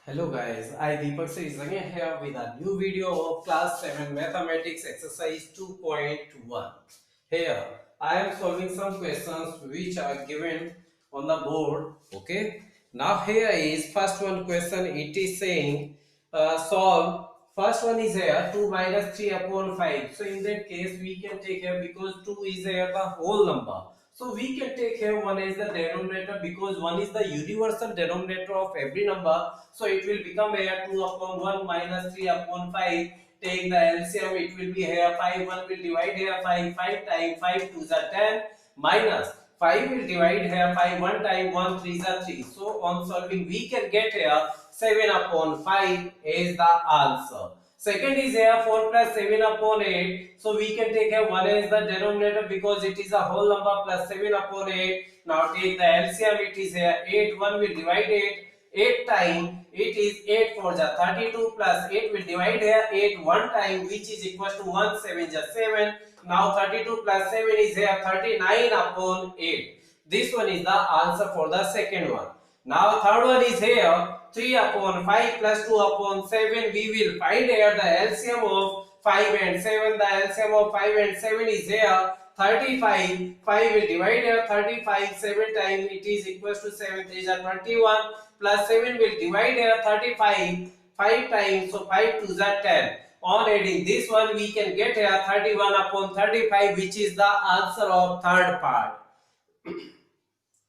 Hello guys, I Deepak Sir is again here with a new video of class 7 mathematics exercise 2.1. Here I am solving some questions which are given on the board. Okay, now here is first one question. It is saying solve. First one is here 2 minus 3 upon 5. So in that case we can take here, because 2 is here the whole number. So we can take here 1 as the denominator, because 1 is the universal denominator of every number. So it will become here 2 upon 1 minus 3 upon 5. Take the LCM, it will be here 5. 1 will divide here 5. 5 times 5 2 is 10, minus 5 will divide here 5. 1 time 1 3 is 3. So on solving we can get here 7 upon 5 is the answer. Second is here 4 plus 7 upon 8. So we can take here 1 as the denominator, because it is a whole number, plus 7 upon 8. Now take the LCM, it is here 8. 1 will divide 8. 8 time it is 8 4 ja 32, plus 8 will divide here 8 one time, which is equal to 1 7 ja 7. Now 32 plus 7 is here 39 upon 8. This one is the answer for the second one. Now third one is here 3 upon 5 plus 2 upon 7. We will find here the LCM of 5 and 7. The LCM of 5 and 7 is here 35. 5 will divide here 35 7 times, it is equal to 7 3 is 21, plus 7 will divide here 35 5 times, so 5 2 is 10. On adding this one we can get here 31 upon 35, which is the answer of third part.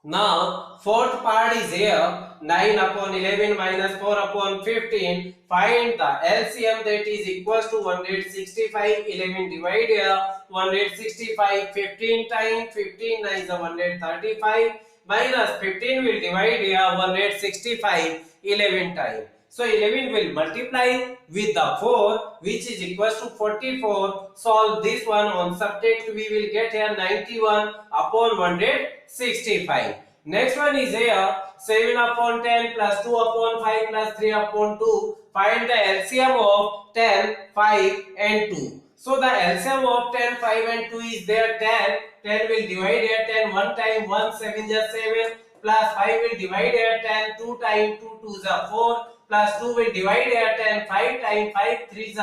Now fourth part is here 9 upon 11 minus 4 upon 15. Find the LCM, that is equals to 165. 11 divide here 165 15 times, 15 9 is 135, minus 15 will divide here 165 11 times. So 11 will multiply with the 4, which is equals to 44. Solve this one. On subtract we will get here 91 upon 165. Next one is here 7 upon 10 plus 2 upon 5 plus 3 upon 2. Find the LCM of 10, 5 and 2. So the LCM of 10, 5 and 2 is there 10. 10 will divide here 10 one time, 1 7 is 7, plus 5 will divide here 10 2 times, 2 2 is 4, plus 2 will divide here 10 5 times, 5 3 is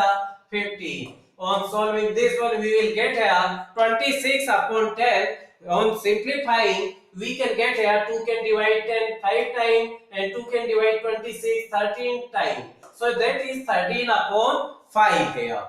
15. On solving this one we will get here 26 upon 10. On simplifying we can get here 2 can divide 10 5 times and 2 can divide 26 13 times. So that is 13 upon 5 here.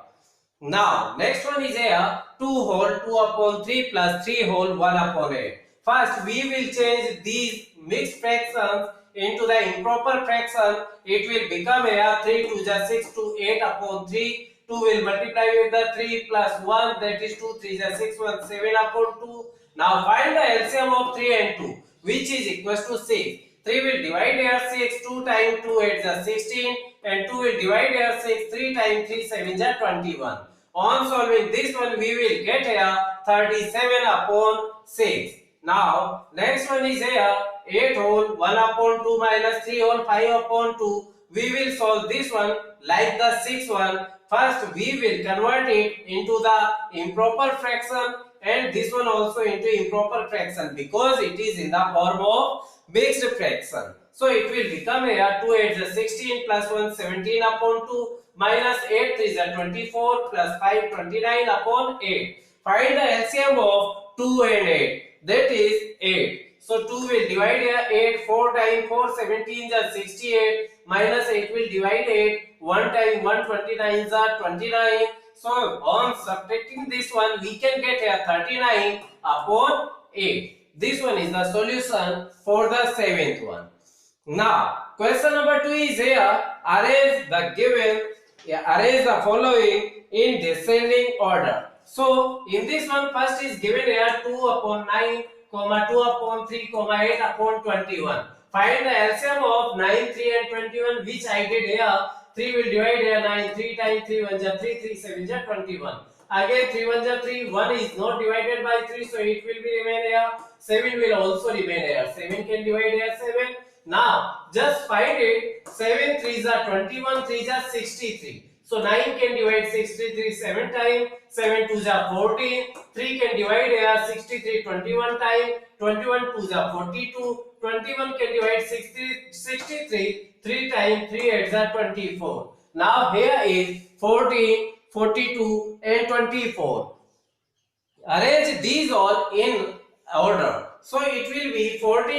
Now next one is here 2 whole 2 upon 3 plus 3 whole 1 upon 8. First we will change these mixed fractions into the improper fraction. It will become here 3 2 is 6 to 8 upon 3. 2 will multiply with the 3 plus 1, that is 2 3 is 6 1 7 upon 2. Now find the LCM of 3 and 2, which is equals to 6. 3 will divide here 6, 2 times 2 8 is 16, and 2 will divide here 6, 3 times 3 7 is 21. On solving this one we will get here 37 upon 6. Now next one is here 8 whole 1 upon 2 minus 3 whole 5 upon 2. We will solve this one like the 6th one. First we will convert it into the improper fraction, and this one also into improper fraction, because it is in the form of mixed fraction. So it will become here 2 8 is 16 plus 1 17 upon 2, minus 8 3 is 24 plus 5 29 upon 8. Find the LCM of 2 and 8, that is 8. So 2 will divide here 8 4 times 4 17 is 68, minus 8 will divide 8 1 time 129 is 29. So on subtracting this one we can get here 39 upon 8. This one is the solution for the 7th one. Now question number 2 is here arrange the following in descending order. So in this one first is given here 2 upon 9, 2 upon 3, 8 upon 21. Find the LCM of 9, 3 and 21, which I did here. 3 will divide here 9, 3 times 3 1 is 3, 3 7 is 21. Again 3 1 is 3, 1 is not divided by 3, so it will be remain here. 7 will also remain here. 7 can divide here 7. Now just find it. 7 3 is 21, 3 is 63. So 9 can divide 63 7 times. 7 2s are 14. 3 can divide here 63 21 times. 21 2s are 42. 21 can divide 63 3 times. 3 8s are 24. Now here is 14, 42 and 24. Arrange these all in order. So it will be 14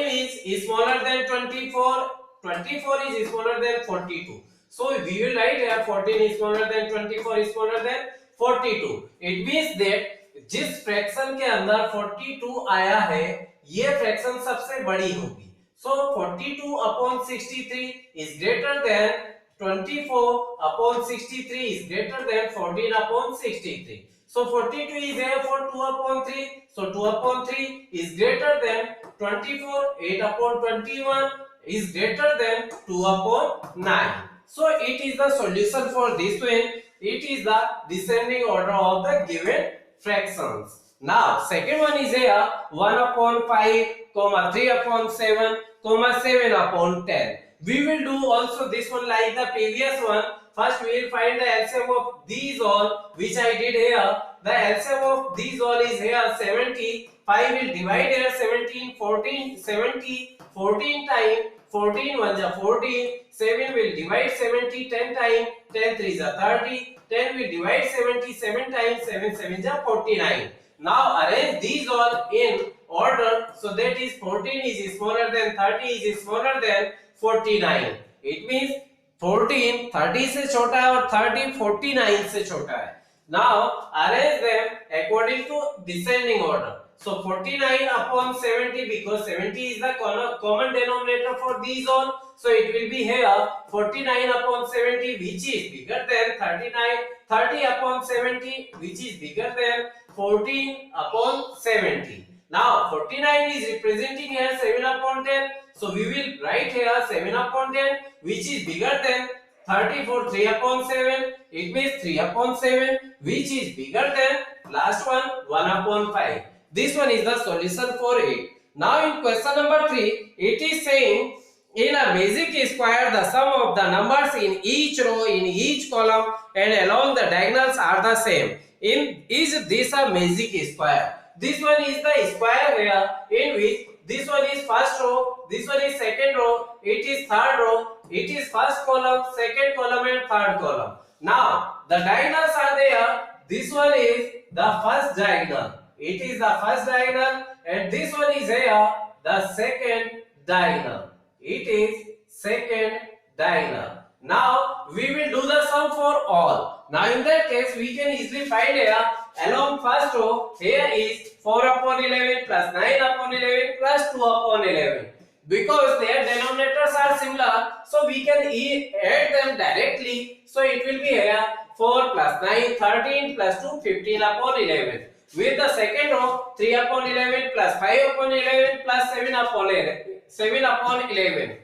is smaller than 24, 24 is smaller than 42. So we will write here 14 is smaller than 24 is smaller than 42. It means that जिस fraction के अंदर 42 आया है ये fraction सबसे बड़ी होगी. So 42 upon 63 is greater than 24 upon 63 is greater than 14 upon 63. So 42 is here for 2 upon 3. So 2 upon 3 is greater than 24. 8 upon 21 is greater than 2 upon 9. So it is the solution for this one. It is the descending order of the given fractions. Now second one is here 1 upon 5, 3 upon 7, 7 upon 10. We will do also this one like the previous one. First we will find the LCM of these all which I did here. The LCM of these all is here 70. 5 will divide here 17, 14, 70, 14 times. 14 1s are 14. 7 will divide 70 10 times. 10 3s are 30. 10 will divide 70 7 times. 7 7s are 49. Now arrange these all in order. So that is 14 is smaller than 30 is smaller than 49. It means 14 30 से छोटा है और 30 49 से छोटा है. Now arrange them according to descending order. So 49 upon 70 because 70 is the common denominator for these all. So it will be here 49 upon 70 which is bigger than 39. 30 upon 70 which is bigger than 14 upon 70. Now 49 is representing here 7 upon 10. So we will write here 7 upon 10 which is bigger than 30 for 3 upon 7. It means 3 upon 7 which is bigger than last one 1 upon 5. This one is the solution for it. Now in question number 3 it is saying in a magic square the sum of the numbers in each row in each column and along the diagonals are the same. Is this a magic square? This one is the square here in which this one is first row, this one is second row, it is third row, it is first column, second column and third column. Now the diagonals are there. This one is the first diagonal. It is the first diagonal and this one is here the second diagonal. It is second diagonal. Now we will do the sum for all. Now in that case we can easily find here along first row here is 4 upon 11 plus 9 upon 11 plus 2 upon 11. Because their denominators are similar, so we can add them directly. So it will be here 4 plus 9 13 plus 2 15 upon 11. With the second row 3 upon 11 plus 5 upon 11 plus 7 upon 11. 7 upon 11.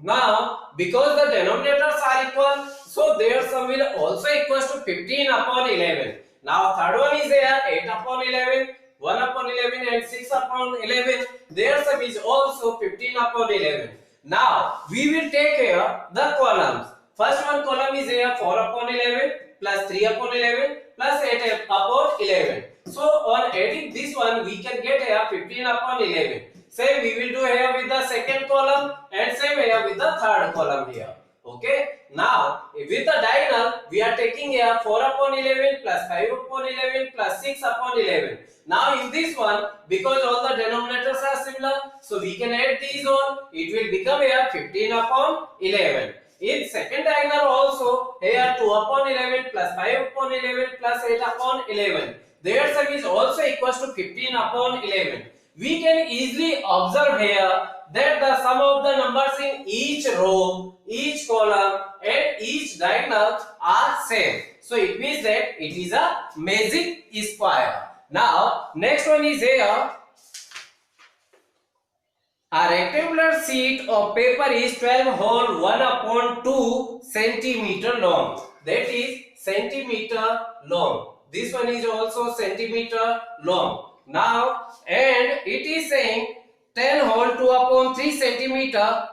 Now because the denominators are equal, so their sum will also equals to 15 upon 11. Now third one is here 8 upon 11, 1 upon 11 and 6 upon 11. Their sum is also 15 upon 11. Now we will take here the columns. First one column is here 4 upon 11 plus 3 upon 11 plus 8 upon 11. So on adding this one we can get here 15 upon 11. Same we will do here with the second column and same here with the third column here. Okay. Now with the diagonal we are taking here 4 upon 11 plus 5 upon 11 plus 6 upon 11. Now in this one because all the denominators are similar, so we can add these all. It will become here 15 upon 11. In second diagonal also here 2 upon 11 plus 5 upon 11 plus 8 upon 11. Their sum is also equals to 15 upon 11. We can easily observe here that the sum of the numbers in each row, each column and each diagonal are same. So it means that it is a magic square. Now next one is here. A rectangular sheet of paper is 12 whole 1 upon 2 centimeter long. That is centimeter long. This one is also centimeter long. Now and it is saying 10 whole 2 upon 3 centimeter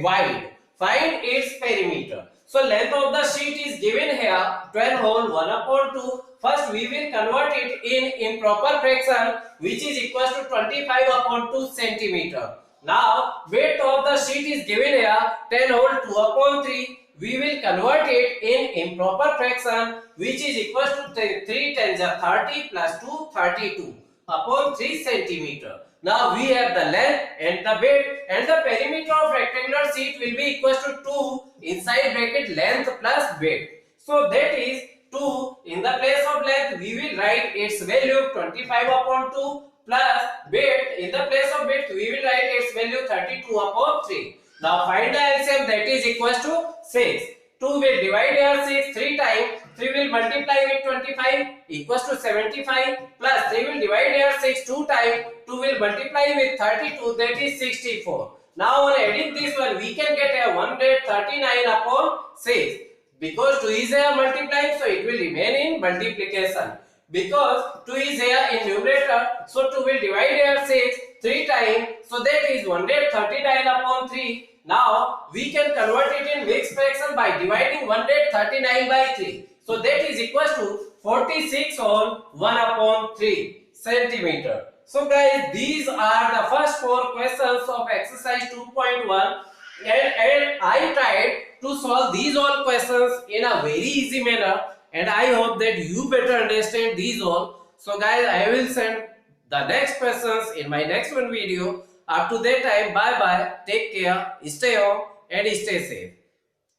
wide. Find its perimeter. So length of the sheet is given here 12 whole 1 upon 2. First we will convert it in improper fraction, which is equal to 25 upon 2 centimeter. Now width of the sheet is given here 10 whole 2 upon 3. We will convert it in improper fraction, which is equal to 3 times 30 plus 2 32 upon 3 centimeter. Now we have the length and the width, and the perimeter of rectangular sheet will be equal to 2 inside bracket length plus width. So that is 2. In the place of length we will write its value 25 upon 2 plus width. In the place of width we will write its value 32 upon 3. Now find the LCM, that is equal to 6. 2 will divide here 6 3 times. 3 will multiply with 25 equals to 75, plus 3 will divide here 6 2 times. 2 will multiply with 32, that is 64. Now on adding this one we can get a 139 upon 6. Because 2 is here multiplying, so it will remain in multiplication. Because 2 is here in numerator, so 2 will divide here 6 3 times, so that is 139 upon 3. Now we can convert it in mixed fraction by dividing 139 by 3. So that is equal to 46 on 1 upon 3 centimeter. So guys, these are the first 4 questions of exercise 2.1, and I tried to solve these all questions in a very easy manner, and I hope that you better understand these all. So guys, I will send the next questions in my next one video. Up to that time, bye bye, take care, stay home and stay safe.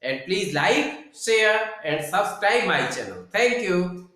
And please like, share and subscribe my channel. Thank you.